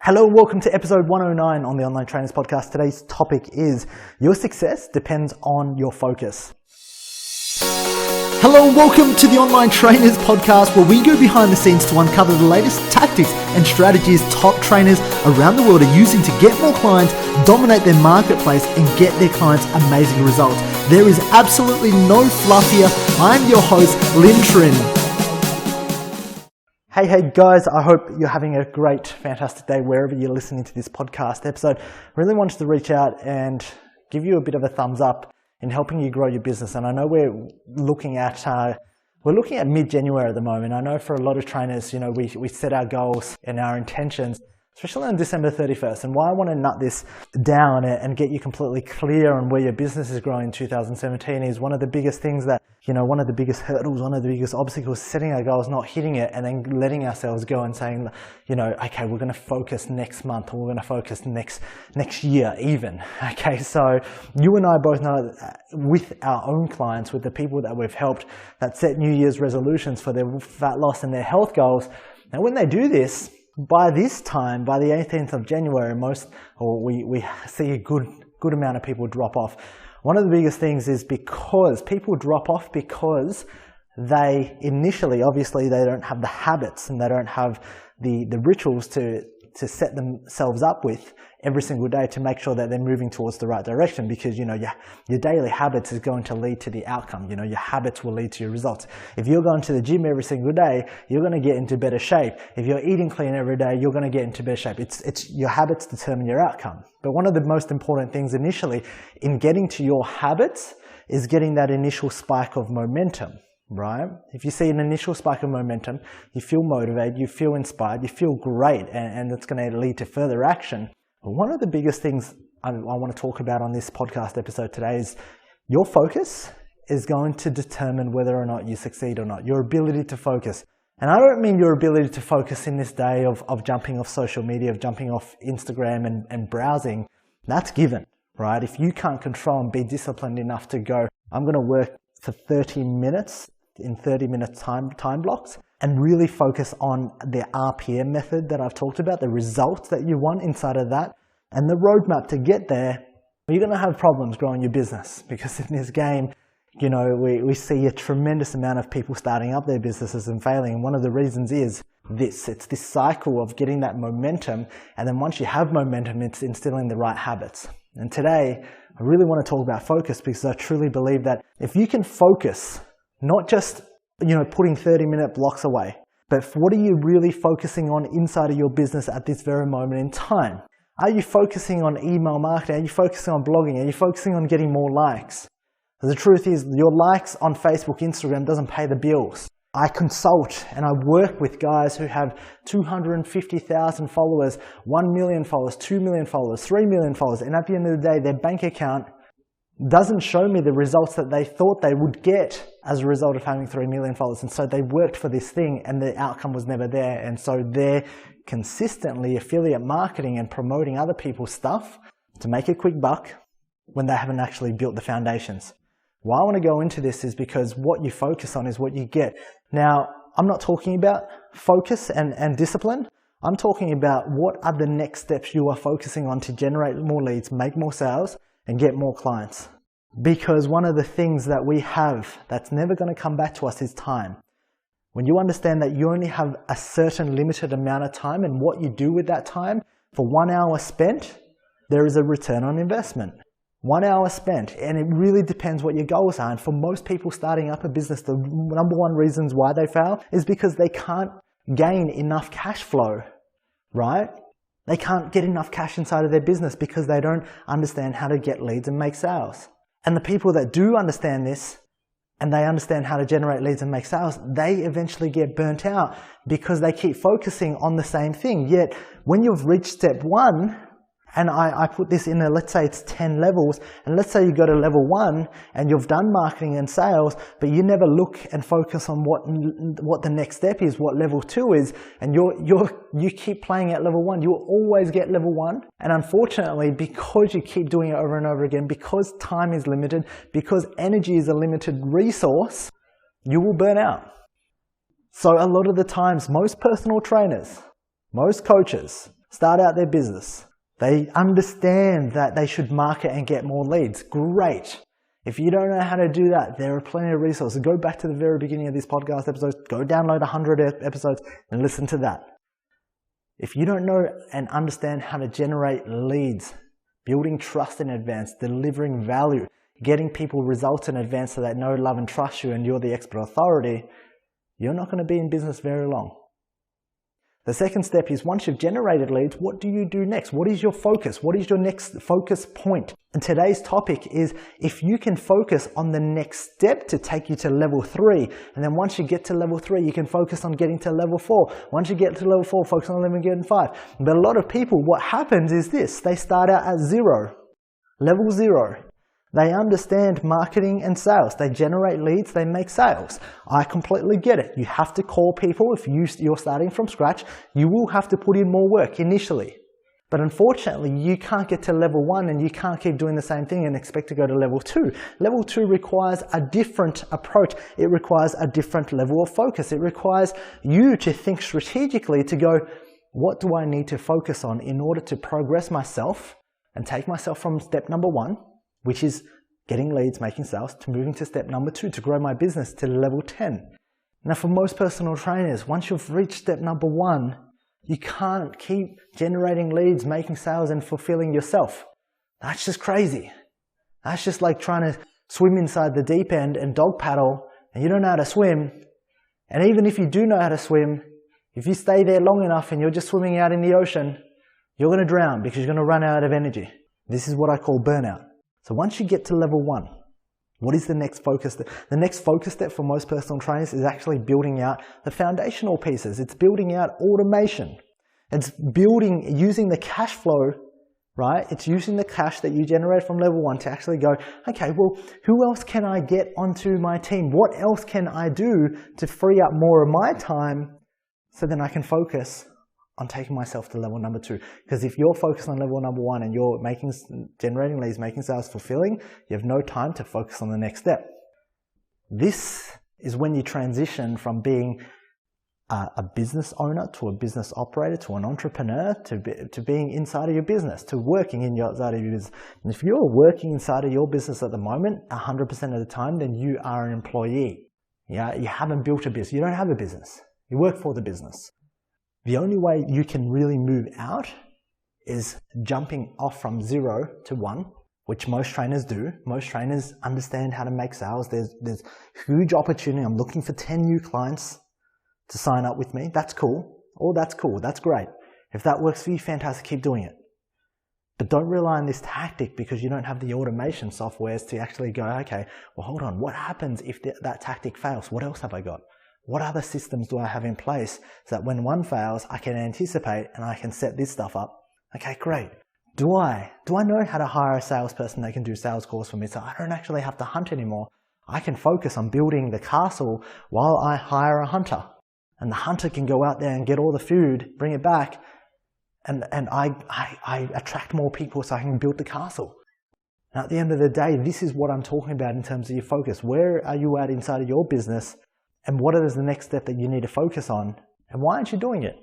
Hello and welcome to episode 109 on the Online Trainers Podcast. Today's topic is your success depends on your focus. Hello and welcome to the Online Trainers Podcast, where we go behind the scenes to uncover the latest tactics and strategies top trainers around the world are using to get more clients, dominate their marketplace and get their clients amazing results. There is absolutely no fluff here. I'm your host, Lynn Trin. Hey guys, I hope you're having a great, fantastic day wherever you're listening to this podcast episode. Really wanted to reach out and give you a bit of a thumbs up in helping you grow your business. And I know we're looking at mid-January at the moment. I know for a lot of trainers, we set our goals and our intentions, especially on December 31st. And why I want to nut this down and get you completely clear on where your business is growing in 2017 is one of the biggest things that, one of the biggest hurdles, one of the biggest obstacles, setting our goals, not hitting it, and then letting ourselves go and saying, okay, we're going to focus next month, or we're going to focus next year even. Okay, so you and I both know with our own clients, with the people that we've helped that set New Year's resolutions for their fat loss and their health goals, and when they do this, by this time, by the 18th of January, we see a good amount of people drop off. One of the biggest things is because people drop off because they initially, obviously, they don't have the habits and they don't have the rituals to set themselves up with every single day to make sure that they're moving towards the right direction, because your daily habits is going to lead to the outcome. Your habits will lead to your results. If you're going to the gym every single day, you're going to get into better shape. If you're eating clean every day, you're going to get into better shape. It's your habits determine your outcome. But one of the most important things initially in getting to your habits is getting that initial spike of momentum. Right? If you see an initial spike of momentum, you feel motivated, you feel inspired, you feel great, and it's going to lead to further action. But one of the biggest things I want to talk about on this podcast episode today is your focus is going to determine whether or not you succeed or not. Your ability to focus. And I don't mean your ability to focus in this day of jumping off social media, of jumping off Instagram and browsing. That's given, right? If you can't control and be disciplined enough to go, I'm going to work for 30 minutes in 30-minute time blocks and really focus on the RPM method that I've talked about, the results that you want inside of that, and the roadmap to get there, you're going to have problems growing your business, because in this game, we see a tremendous amount of people starting up their businesses and failing. And one of the reasons is it's this cycle of getting that momentum. And then once you have momentum, it's instilling the right habits. And today, I really want to talk about focus, because I truly believe that if you can focus, not just, putting 30-minute blocks away, but what are you really focusing on inside of your business at this very moment in time? Are you focusing on email marketing? Are you focusing on blogging? Are you focusing on getting more likes? The truth is, your likes on Facebook, Instagram doesn't pay the bills. I consult and I work with guys who have 250,000 followers, 1 million followers, 2 million followers, 3 million followers, and at the end of the day, their bank account doesn't show me the results that they thought they would get as a result of having 3 million followers. And so they worked for this thing and the outcome was never there. And so they're consistently affiliate marketing and promoting other people's stuff to make a quick buck when they haven't actually built the foundations. Why I want to go into this is because what you focus on is what you get. Now, I'm not talking about focus and discipline. I'm talking about what are the next steps you are focusing on to generate more leads, make more sales, and get more clients. Because one of the things that we have that's never going to come back to us is time. When you understand that you only have a certain limited amount of time, and what you do with that time, for 1 hour spent, there is a return on investment. 1 hour spent, and it really depends what your goals are. And for most people starting up a business, the number one reasons why they fail is because they can't gain enough cash flow, right? They can't get enough cash inside of their business because they don't understand how to get leads and make sales. And the people that do understand this, and they understand how to generate leads and make sales, they eventually get burnt out because they keep focusing on the same thing. Yet, when you've reached step 1, and I put this in let's say it's 10 levels, and let's say you go to level 1 and you've done marketing and sales, but you never look and focus on what the next step is, what level 2 is, and you keep playing at level 1, you will always get level 1. And unfortunately, because you keep doing it over and over again, because time is limited, because energy is a limited resource, you will burn out. So a lot of the times, most personal trainers, most coaches, start out their business. They understand that they should market and get more leads. Great. If you don't know how to do that, there are plenty of resources. Go back to the very beginning of this podcast episode, go download 100 episodes and listen to that. If you don't know and understand how to generate leads, building trust in advance, delivering value, getting people results in advance so they know, love and trust you and you're the expert authority, you're not going to be in business very long. The second step is once you've generated leads, what do you do next? What is your focus? What is your next focus point? And today's topic is if you can focus on the next step to take you to level 3, and then once you get to level 3, you can focus on getting to level 4. Once you get to level 4, focus on getting 5. But a lot of people, what happens is this, they start out at 0, level 0. They understand marketing and sales. They generate leads, they make sales. I completely get it. You have to call people. If you're starting from scratch, you will have to put in more work initially. But unfortunately, you can't get to level 1 and you can't keep doing the same thing and expect to go to level 2. Level 2 requires a different approach. It requires a different level of focus. It requires you to think strategically to go, what do I need to focus on in order to progress myself and take myself from step number 1, which is getting leads, making sales, to moving to step number 2, to grow my business to level 10. Now, for most personal trainers, once you've reached step number 1, you can't keep generating leads, making sales, and fulfilling yourself. That's just crazy. That's just like trying to swim inside the deep end and dog paddle, and you don't know how to swim. And even if you do know how to swim, if you stay there long enough and you're just swimming out in the ocean, you're going to drown because you're going to run out of energy. This is what I call burnout. So once you get to level 1, what is the next focus step? The next focus step for most personal trainers is actually building out the foundational pieces. It's building out automation. It's using the cash flow, right? It's using the cash that you generate from level 1 to actually go, okay, well, who else can I get onto my team? What else can I do to free up more of my time so then I can focus on taking myself to level number 2. Because if you're focused on level number 1 and you're generating leads, making sales, fulfilling, you have no time to focus on the next step. This is when you transition from being a business owner to a business operator to an entrepreneur to being inside of your business, to working inside of your business. And if you're working inside of your business at the moment, 100% of the time, then you are an employee. Yeah, you haven't built a business. You don't have a business. You work for the business. The only way you can really move out is jumping off from 0 to 1, which most trainers do. Most trainers understand how to make sales. There's huge opportunity. I'm looking for 10 new clients to sign up with me. That's cool. Oh, that's cool. That's great. If that works for you, fantastic. Keep doing it. But don't rely on this tactic because you don't have the automation softwares to actually go, okay, well, hold on. What happens if that tactic fails? What else have I got? What other systems do I have in place so that when one fails, I can anticipate and I can set this stuff up? Okay, great. Do I know how to hire a salesperson that can do sales calls for me so I don't actually have to hunt anymore? I can focus on building the castle while I hire a hunter. And the hunter can go out there and get all the food, bring it back, and I attract more people so I can build the castle. Now, at the end of the day, this is what I'm talking about in terms of your focus. Where are you at inside of your business? And what is the next step that you need to focus on? And why aren't you doing it?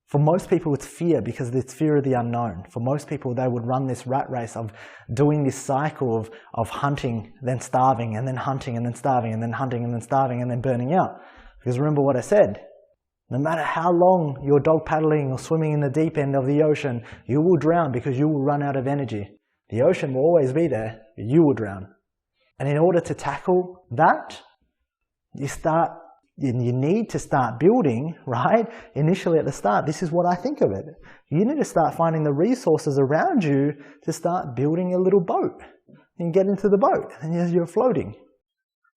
For most people, it's fear because it's fear of the unknown. For most people, they would run this rat race of doing this cycle of hunting, then starving, and then hunting, and then starving, and then hunting, and then starving, and then burning out. Because remember what I said, no matter how long you're dog paddling or swimming in the deep end of the ocean, you will drown because you will run out of energy. The ocean will always be there, but you will drown. And in order to tackle that, you need to start building, right? Initially at the start, this is what I think of it. You need to start finding the resources around you to start building a little boat. And get into the boat, and you're floating.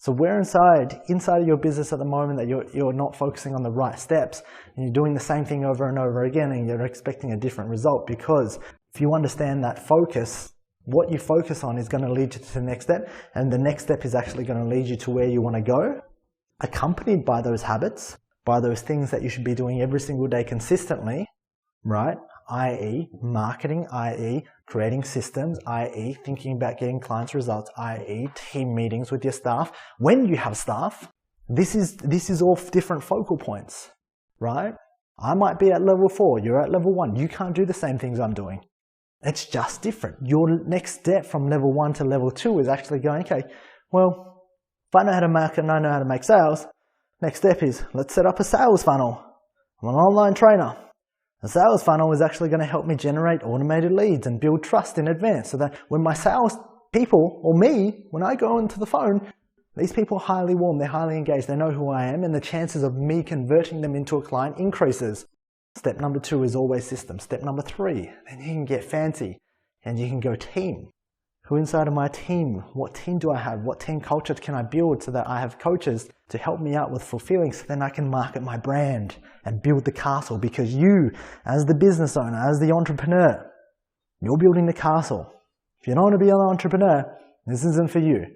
So where inside of your business at the moment that you're not focusing on the right steps, and you're doing the same thing over and over again, and you're expecting a different result, because if you understand that focus, what you focus on is going to lead you to the next step, and the next step is actually going to lead you to where you want to go, accompanied by those habits, by those things that you should be doing every single day consistently, right? i.e. marketing, i.e. creating systems, i.e. thinking about getting clients results, i.e. team meetings with your staff. When you have staff, this is all different focal points, right? I might be at level 4, you're at level 1. You can't do the same things I'm doing. It's just different. Your next step from level 1 to level 2 is actually going, okay, well, if I know how to market and I know how to make sales, next step is let's set up a sales funnel. I'm an online trainer. A sales funnel is actually going to help me generate automated leads and build trust in advance so that when my sales people, or me, when I go into the phone, these people are highly warm, they're highly engaged, they know who I am, and the chances of me converting them into a client increases. Step number 2 is always system. Step number 3, then you can get fancy and you can go team. Who inside of my team? What team do I have? What team culture can I build so that I have coaches to help me out with fulfilling so then I can market my brand and build the castle, because you, as the business owner, as the entrepreneur, you're building the castle. If you don't want to be an entrepreneur, this isn't for you.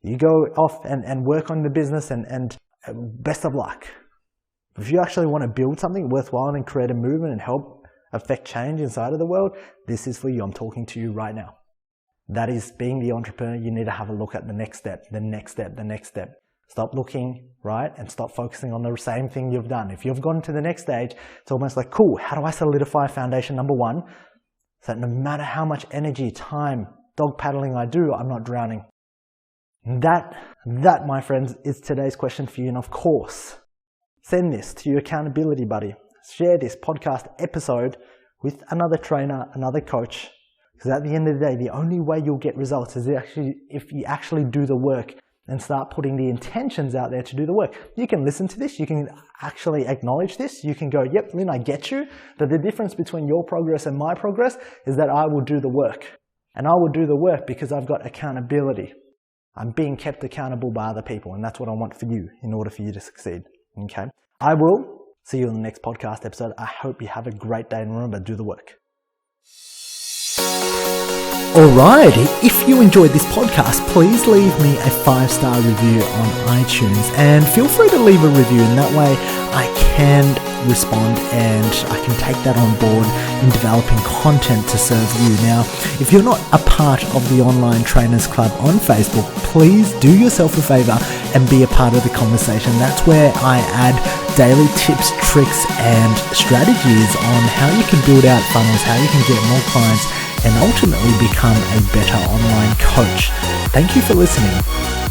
You go off and work on the business and best of luck. If you actually want to build something worthwhile and create a movement and help affect change inside of the world, this is for you. I'm talking to you right now. That is being the entrepreneur. You need to have a look at the next step, the next step, the next step. Stop looking, right? And stop focusing on the same thing you've done. If you've gone to the next stage, it's almost like, cool, how do I solidify foundation number 1? So that no matter how much energy, time, dog paddling I do, I'm not drowning. That, my friends, is today's question for you. And of course, send this to your accountability buddy. Share this podcast episode with another trainer, another coach. Because at the end of the day, the only way you'll get results is if you actually do the work and start putting the intentions out there to do the work. You can listen to this. You can actually acknowledge this. You can go, yep, Lynn, I get you. But the difference between your progress and my progress is that I will do the work. And I will do the work because I've got accountability. I'm being kept accountable by other people. And that's what I want for you in order for you to succeed. Okay? I will see you in the next podcast episode. I hope you have a great day, and remember, do the work. Alright, if you enjoyed this podcast, please leave me a 5-star review on iTunes, and feel free to leave a review, and that way I can respond and I can take that on board in developing content to serve you. Now, if you're not a part of the Online Trainers Club on Facebook, please do yourself a favor and be a part of the conversation. That's where I add daily tips, tricks, and strategies on how you can build out funnels, how you can get more clients, and ultimately become a better online coach. Thank you for listening.